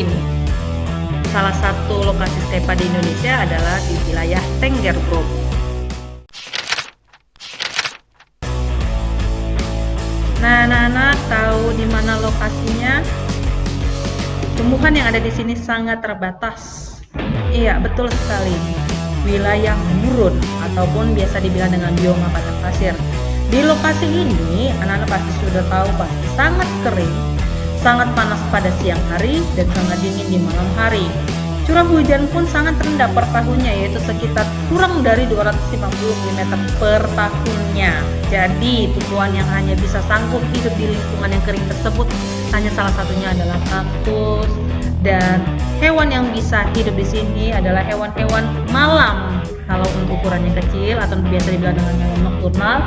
ini. Salah satu lokasi stepa di Indonesia adalah di wilayah Tengger Grove. Nah, anak-anak tahu di mana lokasinya? Tumbuhan yang ada di sini sangat terbatas. Iya, betul sekali. Wilayah gurun ataupun biasa dibilang dengan bioma padang pasir. Di lokasi ini, anak-anak pasti sudah tahu pasti sangat kering, sangat panas pada siang hari, dan sangat dingin di malam hari. Curah hujan pun sangat rendah per tahunnya, yaitu sekitar kurang dari 250 mm per tahunnya. Jadi, tumbuhan yang hanya bisa sanggup hidup di lingkungan yang kering tersebut hanya salah satunya adalah kaktus, dan hewan yang bisa hidup di sini adalah hewan-hewan malam. Kalau untuk ukurannya kecil atau biasa dibilang dengan hewan nokturnal,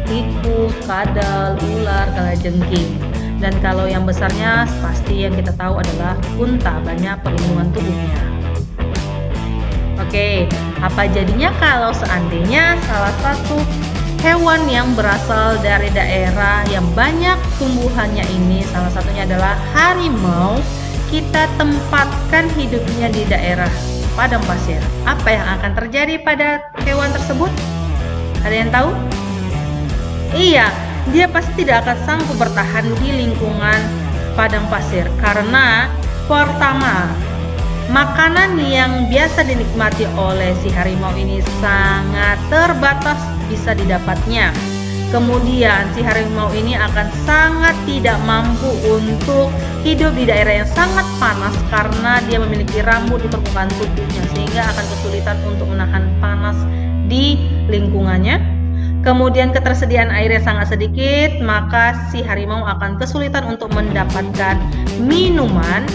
tikus, kadal, ular, kalajengking. Dan kalau yang besarnya pasti yang kita tahu adalah unta, banyak perlindungan tubuhnya. Oke, apa jadinya kalau seandainya salah satu hewan yang berasal dari daerah yang banyak tumbuhannya ini, salah satunya adalah harimau, kita tempatkan hidupnya di daerah padang pasir. Apa yang akan terjadi pada hewan tersebut? Ada yang tahu? Iya, dia pasti tidak akan sanggup bertahan di lingkungan padang pasir karena pertama, makanan yang biasa dinikmati oleh si harimau ini sangat terbatas bisa didapatnya. Kemudian si harimau ini akan sangat tidak mampu untuk hidup di daerah yang sangat panas karena dia memiliki rambut di permukaan tubuhnya sehingga akan kesulitan untuk menahan panas di lingkungannya. Kemudian ketersediaan airnya sangat sedikit, maka si harimau akan kesulitan untuk mendapatkan minuman,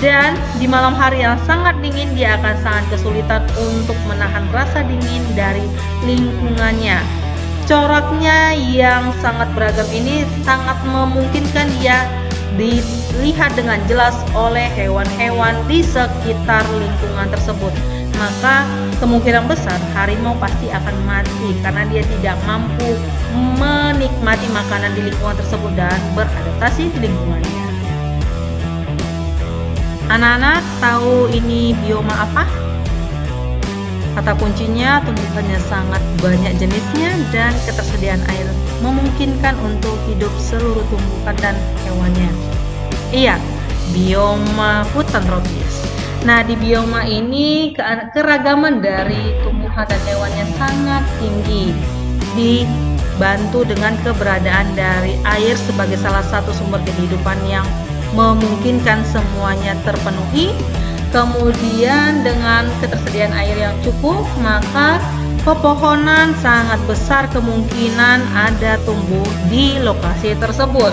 dan di malam hari yang sangat dingin dia akan sangat kesulitan untuk menahan rasa dingin dari lingkungannya. Coraknya yang sangat beragam ini sangat memungkinkan dia dilihat dengan jelas oleh hewan-hewan di sekitar lingkungan tersebut. Maka kemungkinan besar harimau pasti akan mati karena dia tidak mampu menikmati makanan di lingkungan tersebut dan beradaptasi di lingkungannya. Anak-anak tahu ini bioma apa? Kata kuncinya, tumbuhannya sangat banyak jenisnya dan ketersediaan air memungkinkan untuk hidup seluruh tumbuhan dan hewannya. Iya, bioma hutan tropis. Nah, di bioma ini keragaman dari tumbuhan dan hewannya sangat tinggi, dibantu dengan keberadaan dari air sebagai salah satu sumber kehidupan yang memungkinkan semuanya terpenuhi. Kemudian dengan ketersediaan air yang cukup, maka pepohonan sangat besar kemungkinan ada tumbuh di lokasi tersebut.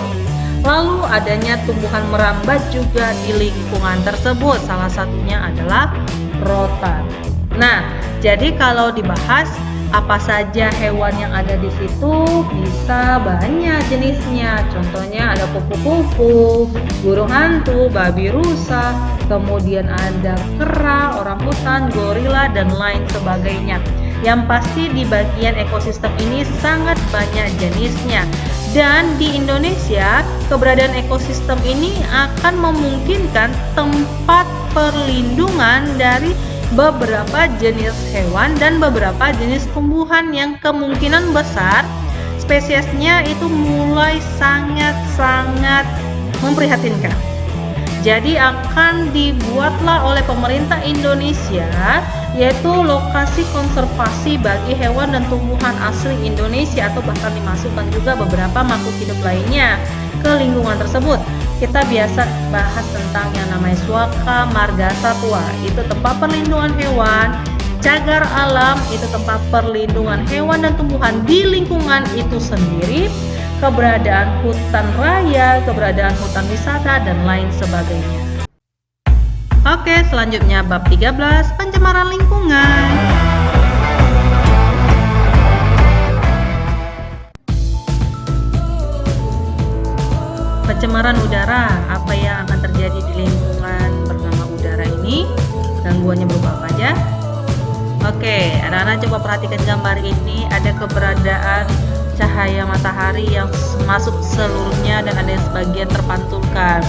Lalu adanya tumbuhan merambat juga di lingkungan tersebut, salah satunya adalah rotan. Nah, jadi kalau dibahas apa saja hewan yang ada di situ, bisa banyak jenisnya. Contohnya ada kupu-kupu, burung hantu, babi rusa, kemudian ada kera, orangutan, gorila, dan lain sebagainya. Yang pasti di bagian ekosistem ini sangat banyak jenisnya. Dan di Indonesia, keberadaan ekosistem ini akan memungkinkan tempat perlindungan dari beberapa jenis hewan dan beberapa jenis tumbuhan yang kemungkinan besar spesiesnya itu mulai sangat-sangat memprihatinkan. Jadi akan dibuatlah oleh pemerintah Indonesia yaitu lokasi konservasi bagi hewan dan tumbuhan asli Indonesia, atau bahkan dimasukkan juga beberapa makhluk hidup lainnya ke lingkungan tersebut. Kita biasa bahas tentang yang namanya Suaka Marga Satwa, itu tempat perlindungan hewan. Cagar alam itu tempat perlindungan hewan dan tumbuhan di lingkungan itu sendiri. Keberadaan hutan raya, keberadaan hutan wisata, dan lain sebagainya. Oke, selanjutnya bab 13, pencemaran lingkungan. Pencemaran udara, apa yang akan terjadi di lingkungan bernama udara ini? Gangguannya berupa apa aja? Oke, anak-anak coba perhatikan gambar ini. Ada keberadaan cahaya matahari yang masuk seluruhnya dan ada yang sebagian terpantulkan.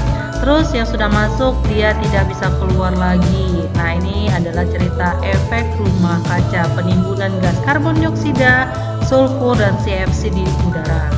Terus yang sudah masuk dia tidak bisa keluar lagi. Nah, ini adalah cerita efek rumah kaca, penimbunan gas karbon dioksida, sulfur, dan CFC di udara.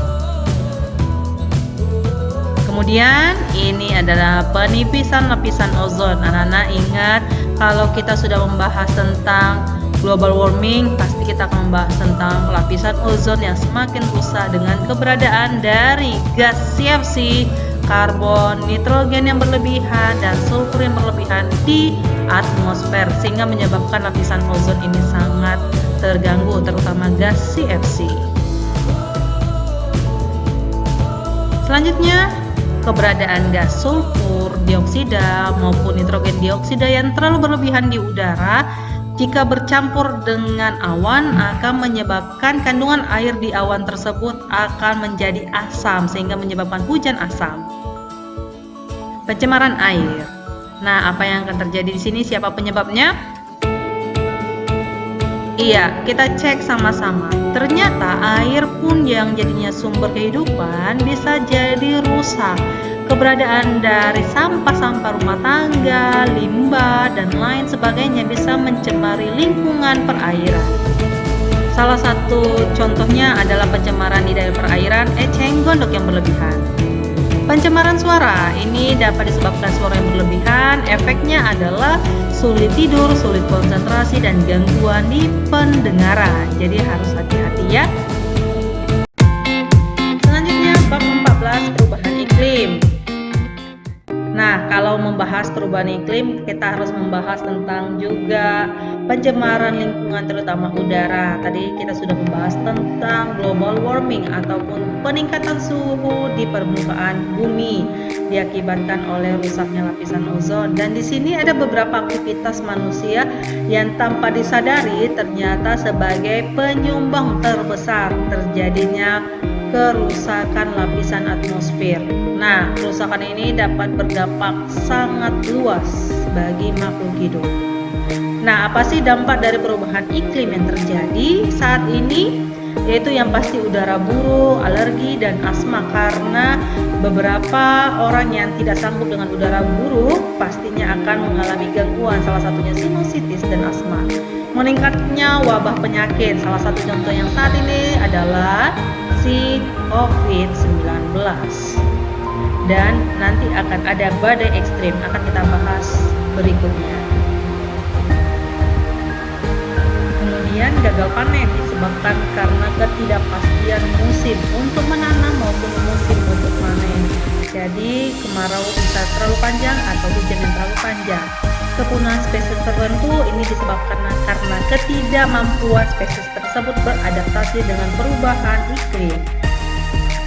Kemudian ini adalah penipisan lapisan ozon. Anak-anak ingat, kalau kita sudah membahas tentang global warming, pasti kita akan membahas tentang lapisan ozon yang semakin rusak dengan keberadaan dari gas CFC, karbon, nitrogen yang berlebihan, dan sulfur yang berlebihan di atmosfer, sehingga menyebabkan lapisan ozon ini sangat terganggu, terutama gas CFC. Selanjutnya, keberadaan gas sulfur dioksida maupun nitrogen dioksida yang terlalu berlebihan di udara jika bercampur dengan awan akan menyebabkan kandungan air di awan tersebut akan menjadi asam sehingga menyebabkan hujan asam. Pencemaran air. Nah, apa yang akan terjadi di sini? Siapa penyebabnya? Iya, kita cek sama-sama. Ternyata air pun yang jadinya sumber kehidupan bisa jadi rusak. Keberadaan dari sampah-sampah rumah tangga, limbah, dan lain sebagainya bisa mencemari lingkungan perairan. Salah satu contohnya adalah pencemaran di daerah perairan eceng gondok yang berlebihan. Pencemaran suara ini dapat disebabkan suara yang berlebihan. Efeknya adalah sulit tidur, sulit konsentrasi, dan gangguan di pendengaran. Jadi harus hati-hati ya. Selanjutnya bab 14, perubahan iklim. Nah, kalau membahas perubahan iklim, kita harus membahas tentang juga pencemaran lingkungan terutama udara. Tadi kita sudah membahas tentang global warming ataupun peningkatan suhu di permukaan bumi diakibatkan oleh rusaknya lapisan ozon. Dan di sini ada beberapa aktivitas manusia yang tanpa disadari ternyata sebagai penyumbang terbesar terjadinya kerusakan lapisan atmosfer. Nah, kerusakan ini dapat berdampak sangat luas bagi makhluk hidup. Nah, apa sih dampak dari perubahan iklim yang terjadi saat ini? Yaitu yang pasti udara buruk, alergi, dan asma, karena beberapa orang yang tidak sanggup dengan udara buruk pastinya akan mengalami gangguan, salah satunya sinusitis dan asma. Meningkatnya wabah penyakit, salah satu contoh yang saat ini adalah si COVID-19. Dan nanti akan ada badai ekstrim, akan kita bahas berikutnya. Kemudian gagal panen disebabkan karena ketidakpastian musim untuk menanam maupun musim untuk panen. Jadi kemarau bisa terlalu panjang atau hujan yang terlalu panjang. Kepunahan spesies tertentu ini disebabkan karena ketidakmampuan spesies tersebut beradaptasi dengan perubahan iklim.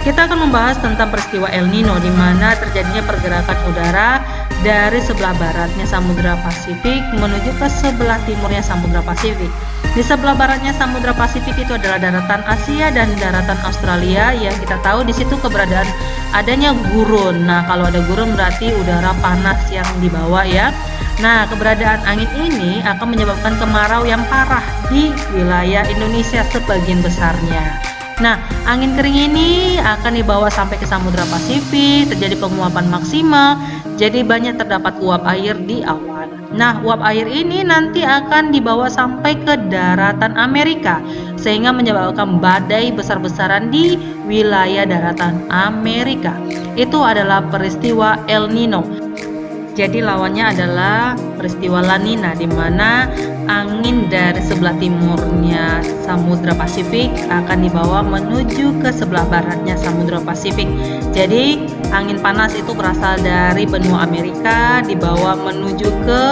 Kita akan membahas tentang peristiwa El Nino, di mana terjadinya pergerakan udara dari sebelah baratnya Samudra Pasifik menuju ke sebelah timurnya Samudra Pasifik. Di sebelah baratnya Samudra Pasifik itu adalah daratan Asia dan daratan Australia, yang kita tahu di situ keberadaan adanya gurun. Nah, kalau ada gurun berarti udara panas yang dibawa ya. Nah, keberadaan angin ini akan menyebabkan kemarau yang parah di wilayah Indonesia sebagian besarnya. Nah, angin kering ini akan dibawa sampai ke Samudra Pasifik, terjadi penguapan maksimal, jadi banyak terdapat uap air di awan. Nah, uap air ini nanti akan dibawa sampai ke daratan Amerika, sehingga menyebabkan badai besar-besaran di wilayah daratan Amerika. Itu adalah peristiwa El Nino. Jadi lawannya adalah peristiwa La Nina, di mana angin dari sebelah timurnya Samudra Pasifik akan dibawa menuju ke sebelah baratnya Samudra Pasifik. Jadi angin panas itu berasal dari benua Amerika, dibawa menuju ke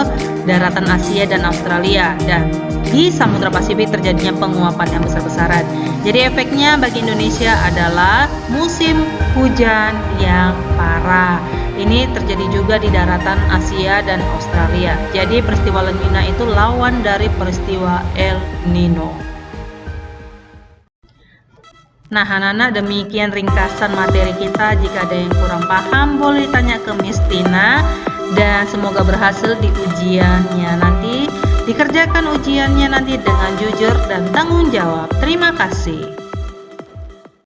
daratan Asia dan Australia, dan di Samudra Pasifik terjadinya penguapan yang besar-besaran. Jadi efeknya bagi Indonesia adalah musim hujan yang parah. Ini terjadi juga di daratan Asia dan Australia. Jadi peristiwa La Nina itu lawan dari peristiwa El Nino. Nah, anak-anak, demikian ringkasan materi kita. Jika ada yang kurang paham boleh tanya ke Miss Tina, dan semoga berhasil di ujiannya nanti. Dikerjakan ujiannya nanti dengan jujur dan tanggung jawab. Terima kasih.